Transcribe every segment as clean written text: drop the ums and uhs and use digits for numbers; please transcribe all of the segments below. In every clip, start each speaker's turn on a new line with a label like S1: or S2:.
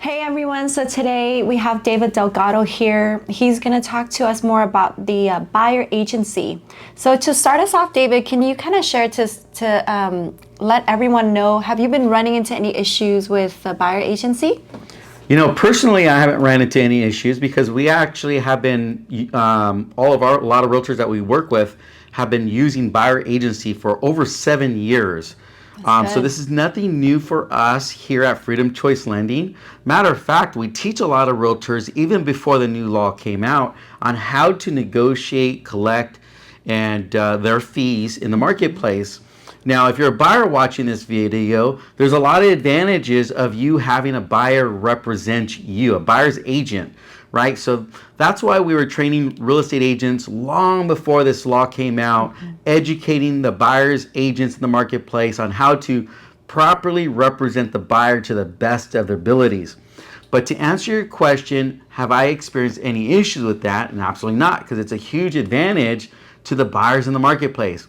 S1: Hey everyone, so today we have David Delgado here. He's going to talk to us more about the buyer agency. So to start us off, David, can you kind of share to let everyone know, have you been running into any issues with the buyer agency?
S2: You know, personally, I haven't ran into any issues because we actually have been, a lot of realtors that we work with have been using buyer agency for over 7 years. So this is nothing new for us here at Freedom Choice Lending. Matter of fact, we teach a lot of realtors, even before the new law came out, on how to negotiate, collect, and their fees in the marketplace. Now, if you're a buyer watching this video, there's a lot of advantages of you having a buyer represent you, a buyer's agent, right? So that's why we were training real estate agents long before this law came out, educating the buyer's agents in the marketplace on how to properly represent the buyer to the best of their abilities. But to answer your question, have I experienced any issues with that? And absolutely not, because it's a huge advantage to the buyers in the marketplace.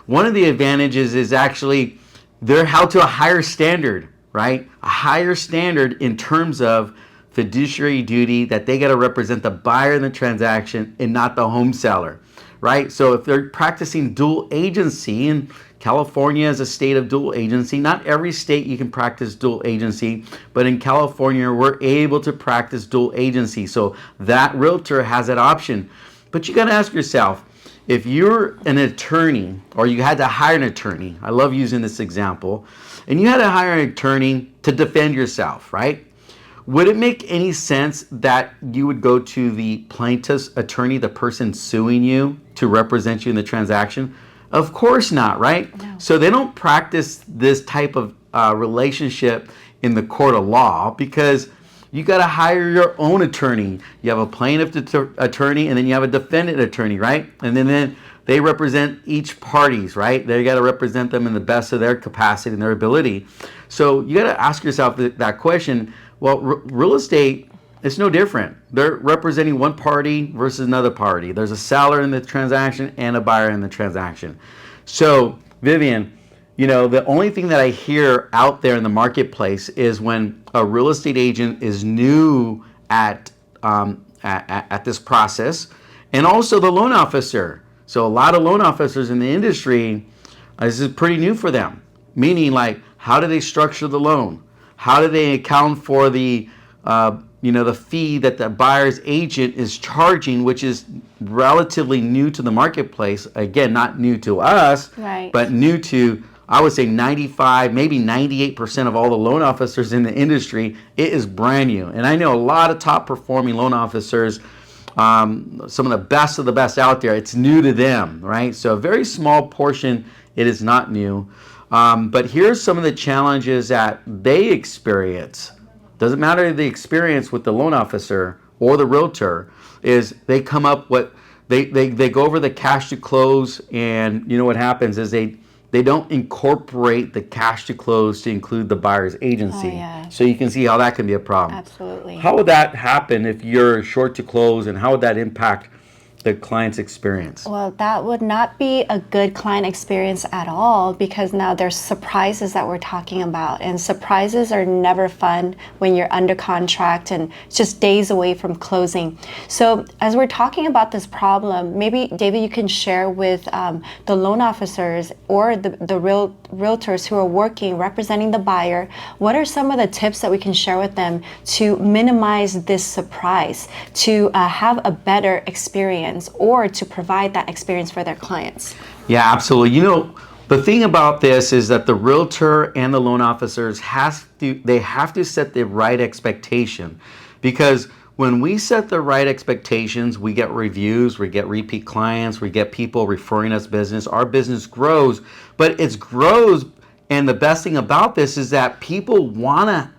S2: One of the advantages is actually they're held to a higher standard, right? A higher standard in terms of fiduciary duty, that they got to represent the buyer in the transaction and not the home seller, right? So if they're practicing dual agency, and California is a state of dual agency, not every state you can practice dual agency, but in California we're able to practice dual agency. So that realtor has that option. But you got to ask yourself, if you're an attorney, or you had to hire an attorney, I love using this example, and you had to hire an attorney to defend yourself, right? Would it make any sense that you would go to the plaintiff's attorney, the person suing you, to represent you in the transaction? Of course not, right? No. So they don't practice this type of relationship in the court of law, because you got to hire your own attorney. You have a plaintiff attorney, and then you have a defendant attorney, right? And then they represent each parties, right? They got to represent them in the best of their capacity and their ability. So you got to ask yourself that question. Well, real estate, it's no different. They're representing one party versus another party. There's a seller in the transaction and a buyer in the transaction. So, Vivian, you know, the only thing that I hear out there in the marketplace is when a real estate agent is new at this process, and also the loan officer. So a lot of loan officers in the industry, this is pretty new for them. Meaning, like, how do they structure the loan? How do they account for the the fee that the buyer's agent is charging, which is relatively new to the marketplace? Again, not new to us, right, but new to, I would say, 95, maybe 98% of all the loan officers in the industry. It is brand new. And I know a lot of top performing loan officers, some of the best out there, it's new to them, right? So a very small portion, it is not new. But here's some of the challenges that they experience. Doesn't matter the experience with the loan officer or the realtor, is they come up with, they go over the cash to close, and you know what happens is they don't incorporate the cash to close to include the buyer's agency. Oh, yeah. So you can see how that can be a problem.
S1: Absolutely.
S2: How would that happen if you're short to close, and how would that impact the client's experience?
S1: Well, that would not be a good client experience at all, because now there's surprises that we're talking about, and surprises are never fun when you're under contract and just days away from closing. So as we're talking about this problem, maybe David, you can share with the loan officers or the realtors who are working representing the buyer, what are some of the tips that we can share with them to minimize this surprise, to have a better experience, or to provide that experience for their clients?
S2: Yeah, absolutely. You know, the thing about this is that the realtor and the loan officers have to set the right expectation, because when we set the right expectations, we get reviews, we get repeat clients, we get people referring us business. Our business grows, but it grows. And the best thing about this is that people want to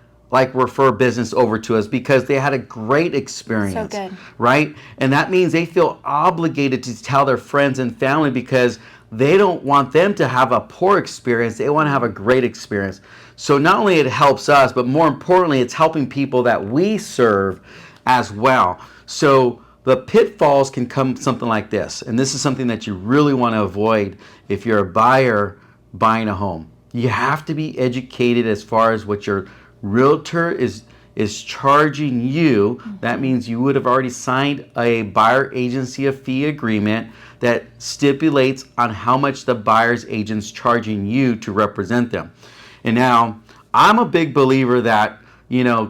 S2: refer business over to us because they had a great experience. So good. Right? And that means they feel obligated to tell their friends and family, because they don't want them to have a poor experience. They want to have a great experience. So not only it helps us, but more importantly, it's helping people that we serve as well. So the pitfalls can come something like this. And this is something that you really want to avoid if you're a buyer buying a home. You have to be educated as far as what your realtor is is charging you, that means you would have already signed a buyer agency of fee agreement that stipulates on how much the buyer's agent's charging you to represent them. And now, I'm a big believer that,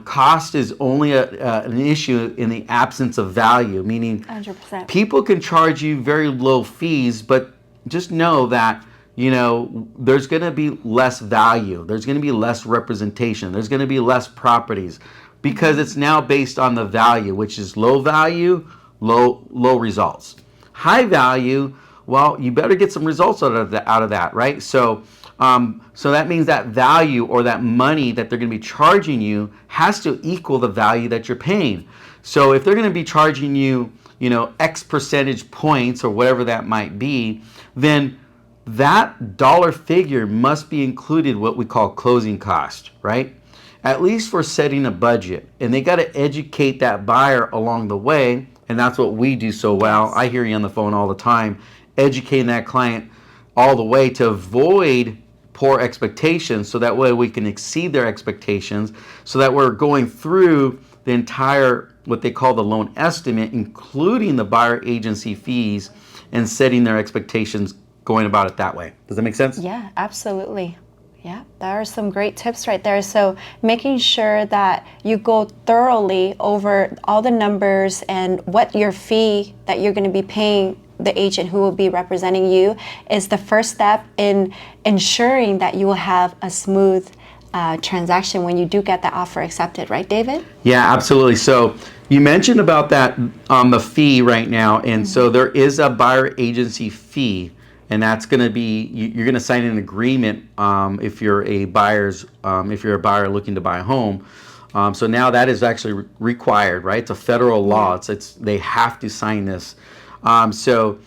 S2: cost is only an issue in the absence of value, meaning
S1: 100%.
S2: people can charge you very low fees, but just know that, there's going to be less value. There's going to be less representation. There's going to be less properties because it's now based on the value, which is low value, low results. High value, well, you better get some results out of that, right? So that means that value or that money that they're going to be charging you has to equal the value that you're paying. So if they're going to be charging you, X percentage points or whatever that might be, then that dollar figure must be included what we call closing cost, right? At least for setting a budget. And they got to educate that buyer along the way. And that's what we do so well. I hear you on the phone all the time, educating that client all the way to avoid poor expectations, so that way we can exceed their expectations, so that we're going through the entire, what they call the loan estimate, including the buyer agency fees, and setting their expectations, going about it that way. Does that make sense?
S1: Yeah, absolutely. Yeah, there are some great tips right there. So making sure that you go thoroughly over all the numbers and what your fee that you're going to be paying the agent who will be representing you is the first step in ensuring that you will have a smooth transaction when you do get the offer accepted, right, David?
S2: Yeah, absolutely. So you mentioned about that on the fee right now, and so there is a buyer agency fee. And that's going to be, you're going to sign an agreement if you're a buyer looking to buy a home. So now that is actually required, right? It's a federal law. They have to sign this. So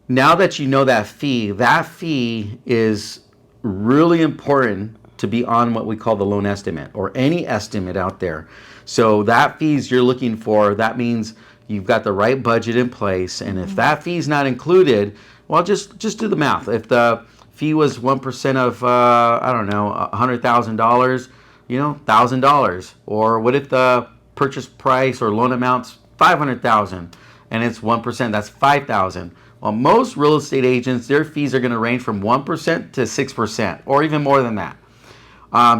S2: now that you know that fee is really important to be on what we call the loan estimate or any estimate out there. So that fees you're looking for, that means you've got the right budget in place. And if that fee is not included, well, just do the math. If the fee was 1% of, $100,000, $1,000. Or what if the purchase price or loan amount's $500,000 and it's 1%, that's $5,000. Well, most real estate agents, their fees are going to range from 1% to 6% or even more than that.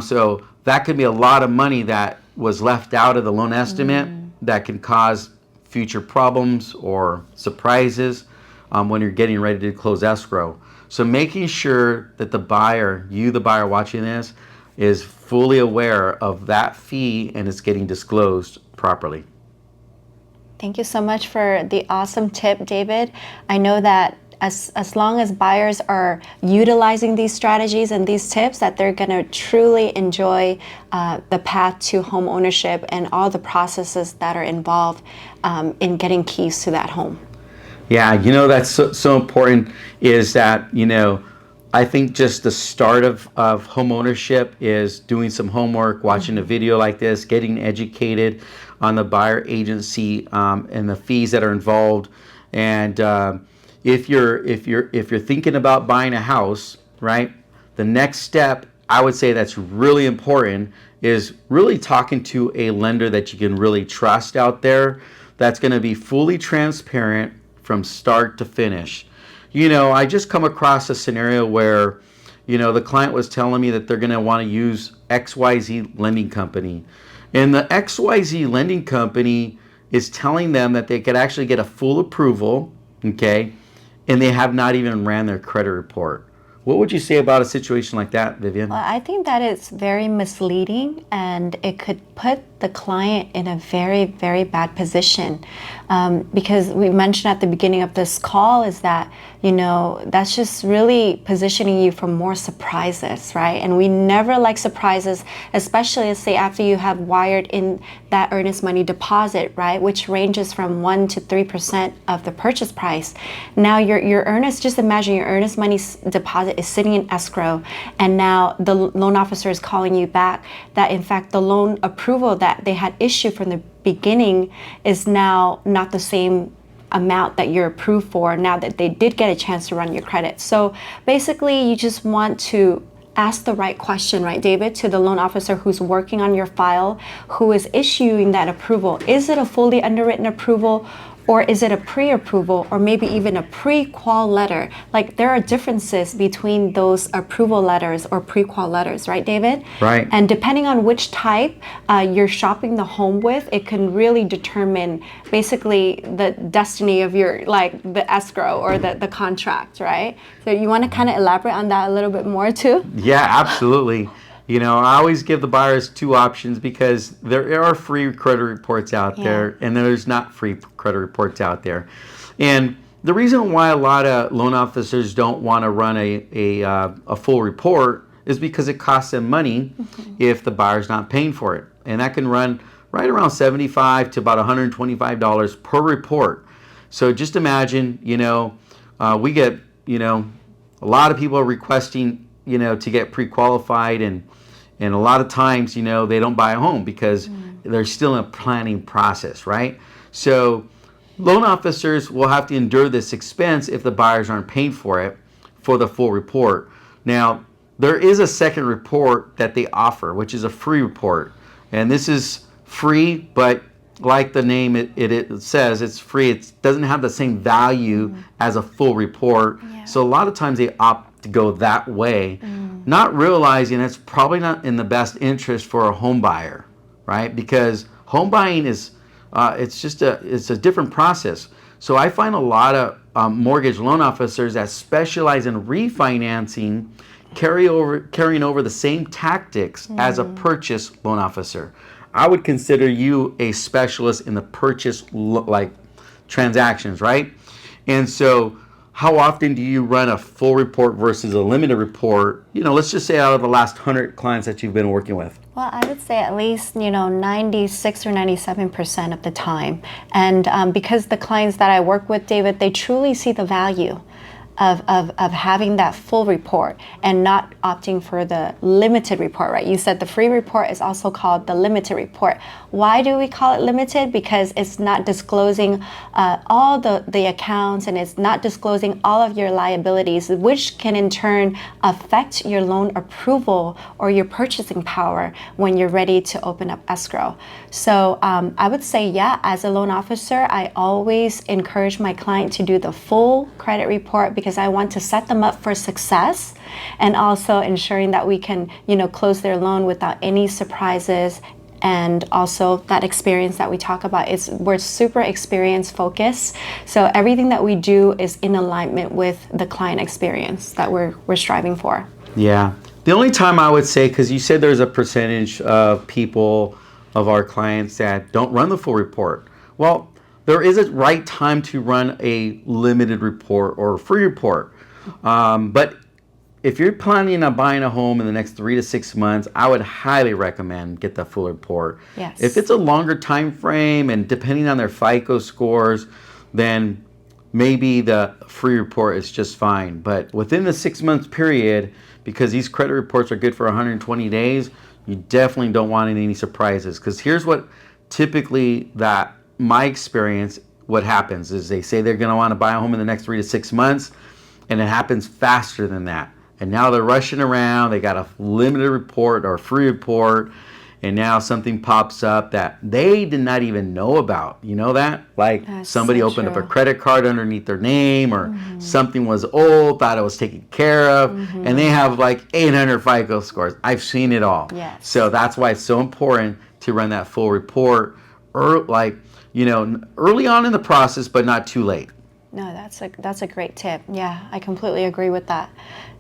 S2: So that could be a lot of money that was left out of the loan estimate that can cause future problems or surprises when you're getting ready to close escrow. So making sure that the buyer watching this, is fully aware of that fee and it's getting disclosed properly.
S1: Thank you so much for the awesome tip, David. I know that as long as buyers are utilizing these strategies and these tips, that they're going to truly enjoy the path to home ownership and all the processes that are involved in getting keys to that home.
S2: Yeah, that's so important is that, I think just the start of home ownership is doing some homework, watching a video like this, getting educated on the buyer agency and the fees that are involved. And if you're thinking about buying a house, right, the next step I would say that's really important is really talking to a lender that you can really trust out there, that's going to be fully transparent from start to finish. I just come across a scenario where, the client was telling me that they're going to want to use XYZ lending company. And the XYZ lending company is telling them that they could actually get a full approval, okay, and they have not even ran their credit report. What would you say about a situation like that, Vivian?
S1: Well, I think that it's very misleading and it could put the client in a very, very bad position because we mentioned at the beginning of this call is that, that's just really positioning you for more surprises, right? And we never like surprises, especially let's say after you have wired in that earnest money deposit, right? Which ranges from 1% to 3% of the purchase price. Now your earnest, just imagine your earnest money deposit is sitting in escrow and now the loan officer is calling you back that in fact the loan approval that they had issued from the beginning is now not the same amount that you're approved for now that they did get a chance to run your credit. So basically you just want to ask the right question, right, David, to the loan officer who's working on your file, who is issuing that approval. Is it a fully underwritten approval? Or is it a pre-approval or maybe even a pre-qual letter? Like there are differences between those approval letters or pre-qual letters, right, David?
S2: Right.
S1: And depending on which type you're shopping the home with, it can really determine basically the destiny of your, like the escrow or the contract, right? So you want to kind of elaborate on that a little bit more too?
S2: Yeah, absolutely. I always give the buyers two options because there are free credit reports out there and there's not free credit reports out there. And the reason why a lot of loan officers don't want to run a full report is because it costs them money if the buyer's not paying for it. And that can run right around $75 to about $125 per report. So just imagine, we get, a lot of people are requesting, to get pre-qualified and a lot of times, they don't buy a home because they're still in a planning process, right? So loan officers will have to endure this expense if the buyers aren't paying for it for the full report. Now, there is a second report that they offer, which is a free report. And this is free, but like the name it says, it's free. It doesn't have the same value as a full report. Yeah. So a lot of times they opt to go that way, not realizing it's probably not in the best interest for a home buyer, right? Because home buying is, it's a different process. So I find a lot of mortgage loan officers that specialize in refinancing carrying over the same tactics as a purchase loan officer. I would consider you a specialist in the purchase transactions, right? And so how often do you run a full report versus a limited report? Let's just say out of the last 100 clients that you've been working with.
S1: Well, I would say at least, 96 or 97% of the time. And because the clients that I work with, David, they truly see the value of having that full report and not opting for the limited report, right? You said the free report is also called the limited report. Why do we call it limited? Because it's not disclosing all the accounts and it's not disclosing all of your liabilities, which can in turn affect your loan approval or your purchasing power when you're ready to open up escrow. So I would say, as a loan officer, I always encourage my client to do the full credit report because I want to set them up for success and also ensuring that we can, close their loan without any surprises. And also that experience that we talk about, we're super experience focused. So everything that we do is in alignment with the client experience that we're striving for.
S2: Yeah. The only time I would say, because you said there's a percentage of people, of our clients that don't run the full report. Well, there is a right time to run a limited report or a free report. But if you're planning on buying a home in the next 3 to 6 months, I would highly recommend get the full report.
S1: Yes.
S2: If it's a longer time frame and depending on their FICO scores, then maybe the free report is just fine. But within the 6 months period, because these credit reports are good for 120 days, you definitely don't want any surprises. Because here's what typically my experience, what happens is they say they're going to want to buy a home in the next 3 to 6 months, and it happens faster than that. And now they're rushing around. They got a limited report or a free report, and now something pops up that they did not even know about. You know that? Like
S1: That's
S2: somebody
S1: so
S2: opened
S1: true.
S2: up a credit card underneath their name, or something was old, thought it was taken care of, and they have like 800 FICO scores. I've seen it all.
S1: Yes.
S2: So that's why it's so important to run that full report, early on in the process, but not too late.
S1: No, that's a great tip. Yeah, I completely agree with that.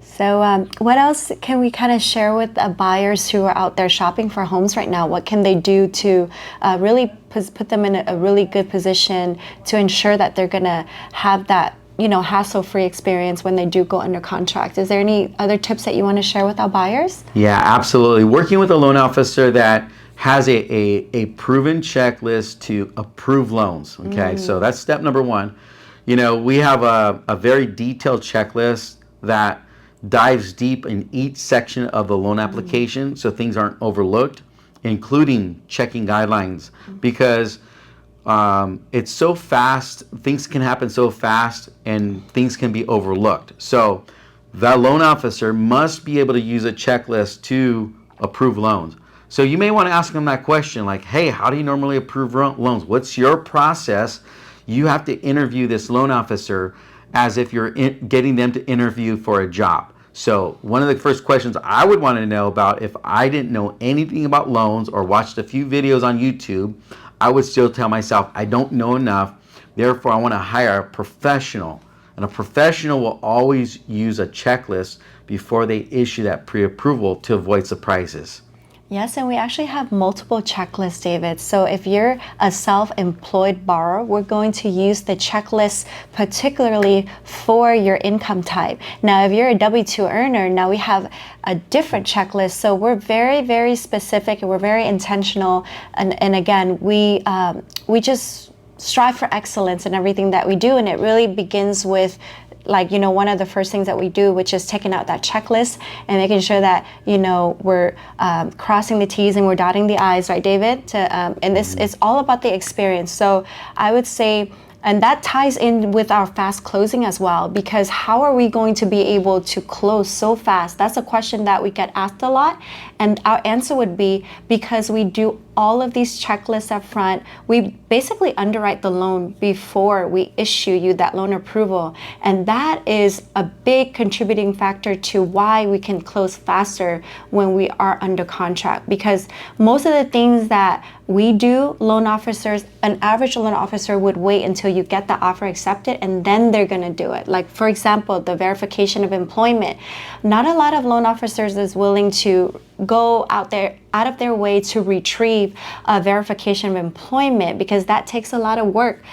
S1: So what else can we kind of share with buyers who are out there shopping for homes right now? What can they do to really put them in a really good position to ensure that they're going to have that, hassle-free experience when they do go under contract? Is there any other tips that you want to share with our buyers?
S2: Yeah, absolutely. Working with a loan officer that has a proven checklist to approve loans. Okay, so that's step number one. We have a very detailed checklist that dives deep in each section of the loan application so things aren't overlooked, including checking guidelines, because it's so fast, things can happen so fast and things can be overlooked. So the loan officer must be able to use a checklist to approve loans. So you may want to ask them that question like, hey, how do you normally approve loans? What's your process? You have to interview this loan officer as if you're getting them to interview for a job. So one of the first questions I would want to know about, if I didn't know anything about loans or watched a few videos on YouTube, I would still tell myself, I don't know enough, therefore I want to hire a professional. And a professional will always use a checklist before they issue that pre-approval to avoid surprises.
S1: Yes, and we actually have multiple checklists, David. So if you're a self-employed borrower, we're going to use the checklist particularly for your income type. Now, if you're a W-2 earner, now we have a different checklist. So we're very, very specific and we're very intentional. And again, we just strive for excellence in everything that we do. And it really begins with, like, one of the first things that we do, which is taking out that checklist and making sure that, we're crossing the T's and we're dotting the I's, right, David? And this is all about the experience. So I would say, and that ties in with our fast closing as well, because how are we going to be able to close so fast? That's a question that we get asked a lot. And our answer would be, because we do all of these checklists up front. We basically underwrite the loan before we issue you that loan approval. And that is a big contributing factor to why we can close faster when we are under contract. Because most of the things that we do, loan officers, an average loan officer would wait until you get the offer accepted and then they're going to do it. Like, for example, the verification of employment. Not a lot of loan officers is willing to go out of their way to retrieve a verification of employment, because that takes a lot of work.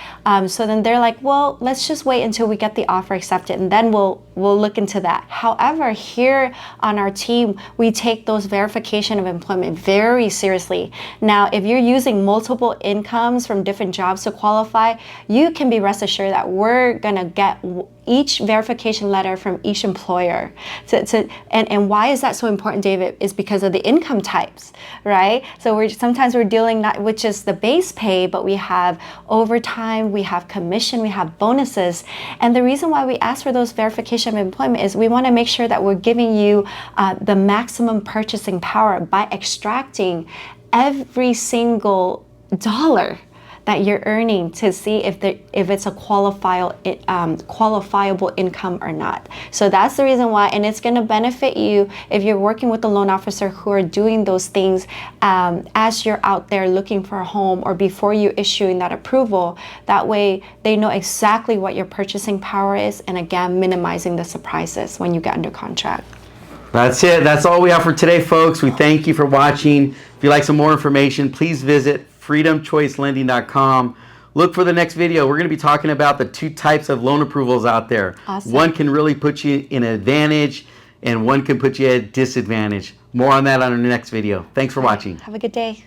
S1: So then they're like, well, let's just wait until we get the offer accepted and then we'll look into that. However, here on our team, we take those verification of employment very seriously. Now, if you're using multiple incomes from different jobs to qualify, you can be rest assured that we're gonna get each verification letter from each employer. And why is that so important, David? Is because of the income types, right? So sometimes we're dealing not with just the base pay, but we have overtime, we have commission, we have bonuses. And the reason why we ask for those verification of employment is we want to make sure that we're giving you the maximum purchasing power by extracting every single dollar that you're earning to see if it's a qualifiable income or not. So that's the reason why, and it's going to benefit you if you're working with a loan officer who are doing those things as you're out there looking for a home or before you issuing that approval. That way they know exactly what your purchasing power is, and again, minimizing the surprises when you get under contract.
S2: That's it. That's all we have for today, folks. We thank you for watching. If you'd like some more information, please visit freedomchoicelending.com. Look for the next video. We're going to be talking about the two types of loan approvals out there.
S1: Awesome.
S2: One can really put you in an advantage and one can put you at a disadvantage. More on that on our next video. Thanks for watching.
S1: Have a good day.